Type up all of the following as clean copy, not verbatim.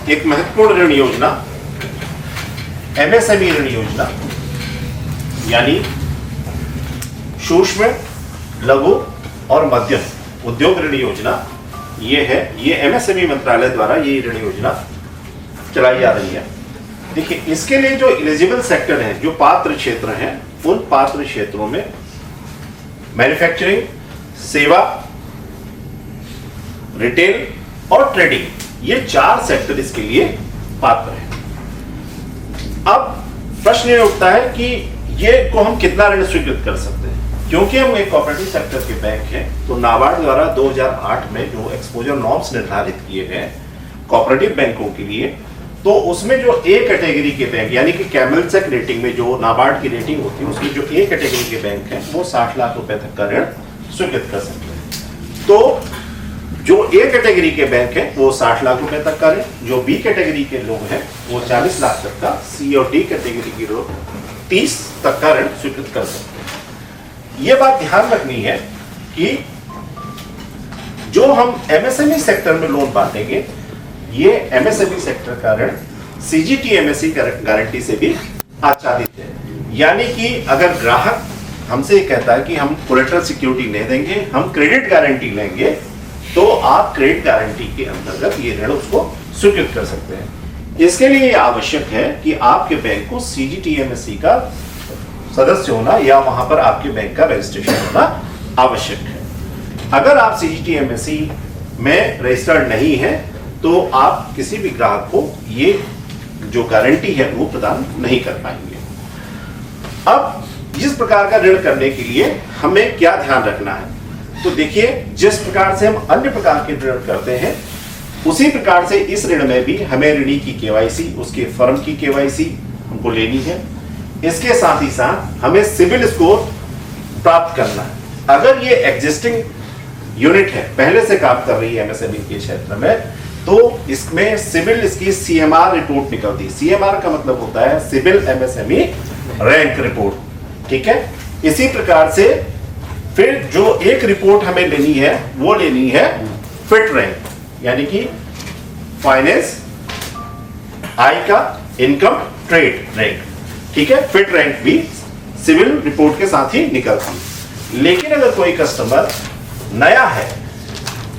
एक महत्वपूर्ण ऋण योजना एमएसएमई ऋण योजना यानी सूक्ष्म, लघु और मध्यम उद्योग ऋण योजना ये है। ये एमएसएमई मंत्रालय द्वारा ये ऋण योजना चलाई जा रही है। देखिए, इसके लिए जो एलिजिबल सेक्टर है, जो पात्र क्षेत्र हैं, उन पात्र क्षेत्रों में मैन्युफैक्चरिंग, सेवा, रिटेल और ट्रेडिंग, ये 4 सेक्टर इसके लिए पात्र हैं। अब प्रश्न ये उठता है कि ये को हम कितना ऋण स्वीकृत कर सकते हैं, क्योंकि हम एक कोऑपरेटिव सेक्टर के बैंक हैं। तो नाबार्ड द्वारा 2008 में जो एक्सपोजर नॉर्म्स निर्धारित किए गए कोऑपरेटिव बैंकों के लिए, तो उसमें जो ए कैटेगरी के बैंक यानी कि कैमलसेक रेटिंग में जो नाबार्ड की रेटिंग होती है, उसमें जो ए कैटेगरी के बैंक हैं वो 60 लाख रुपए तक का ऋण स्वीकृत कर सकते हैं। तो जो ए कैटेगरी के बैंक हैं वो 60 लाख रुपए तक का ऋण, जो बी कैटेगरी के लोग हैं वो 40 लाख तक का, सी और डी कैटेगरी के लोग 30 तक का ऋण स्वीकृत कर सकते हैं। ये बात ध्यान रखनी है कि जो हम एमएसएमई सेक्टर में लोन बांटेंगे, ये एमएसएमई सेक्टर का ऋण सीजीटीएमएसई गारंटी से भी आच्छादित है। यानी कि अगर ग्राहक हमसे कहता है कि हम कोलेटरल सिक्योरिटी नहीं देंगे, हम क्रेडिट गारंटी लेंगे, तो आप क्रेडिट गारंटी के अंतर्गत ये ऋण उसको स्वीकृत कर सकते हैं। इसके लिए आवश्यक है कि आपके बैंक को सीजीटीएमएसई का सदस्य होना या वहां पर आपके बैंक का रजिस्ट्रेशन होना आवश्यक है। अगर आप सीजीटीएमएसई में रजिस्टर्ड नहीं है तो आप किसी भी ग्राहक को ये जो गारंटी है वो प्रदान नहीं कर पाएंगे। अब इस प्रकार का ऋण करने के लिए हमें क्या ध्यान रखना है, तो देखिए, जिस प्रकार से हम अन्य प्रकार के ऋण करते हैं उसी प्रकार से इस ऋण में भी हमें ऋणी की केवाईसी, उसके फर्म की केवाईसी हमको लेनी है। इसके साथ ही साथ हमें सिबिल स्कोर प्राप्त करना है। अगर ये एग्जिस्टिंग यूनिट है, पहले से काम कर रही है एमएसएमई के क्षेत्र में, तो इसमें सिबिल इसकी सीएमआर रिपोर्ट निकलती है। सीएमआर का मतलब होता है सिबिल एमएसएमई रैंक रिपोर्ट, ठीक है। इसी प्रकार से फिर जो एक रिपोर्ट हमें लेनी है वो लेनी है फिट रैंक, यानी कि फाइनेंस, आय का, इनकम, ट्रेड रैंक, ठीक है। फिट रैंक भी सिविल रिपोर्ट के साथ ही निकलती। लेकिन अगर कोई कस्टमर नया है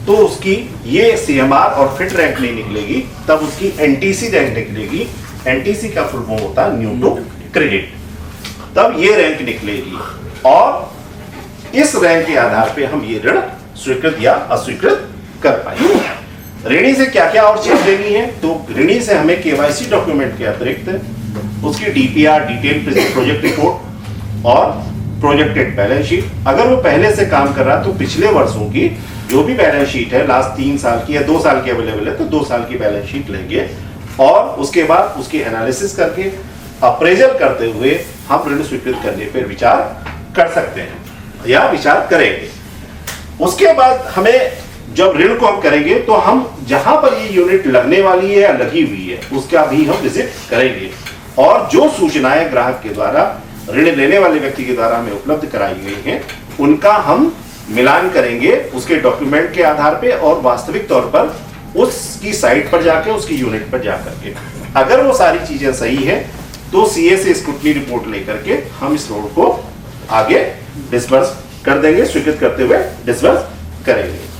तो उसकी ये सीएमआर और फिट रैंक नहीं निकलेगी, तब उसकी एनटीसी रैंक निकलेगी। एनटीसी का फुल फॉर्म होता है न्यू टू क्रेडिट, तब ये रैंक निकलेगी और इस रैंक के आधार पे हम ये ऋण स्वीकृत या अस्वीकृत कर पाएंगे। ऋणी से क्या क्या और चीज लेनी है, तो ऋणी से हमें केवाईसी डॉक्यूमेंट के अतिरिक्त उसकी डीपीआर, डिटेल प्रोजेक्ट रिपोर्ट और प्रोजेक्टेड बैलेंस शीट। अगर वो पहले से काम कर रहा तो पिछले वर्षों की जो भी बैलेंस शीट है, लास्ट 3 साल की या 2 साल की अवेलेबल है तो 2 साल की बैलेंस शीट लेंगे और उसके बाद उसकी एनालिसिस करके अप्रेजल करते हुए हम ऋण स्वीकृत करने पर विचार कर सकते हैं या विचार करेंगे। उसके बाद हमें जब ऋण को हम करेंगे तो हम जहां पर ये यूनिट लगने वाली है या लगी हुई है उसका भी हम विजिट करेंगे और जो सूचनाएं ग्राहक के द्वारा, ऋण लेने वाले व्यक्ति के द्वारा हमें उपलब्ध कराई गई हैं उनका हम मिलान करेंगे उसके डॉक्यूमेंट के आधार पे और वास्तविक तौर पर उसकी साइट पर जाके, उसकी यूनिट पर जाकर के अगर वो सारी चीजें सही है तो सीए से स्क्रूटनी रिपोर्ट लेकर के हम इस लोन को आगे डिस्बर्स कर देंगे, स्वीकृत करते हुए डिस्बर्स करेंगे।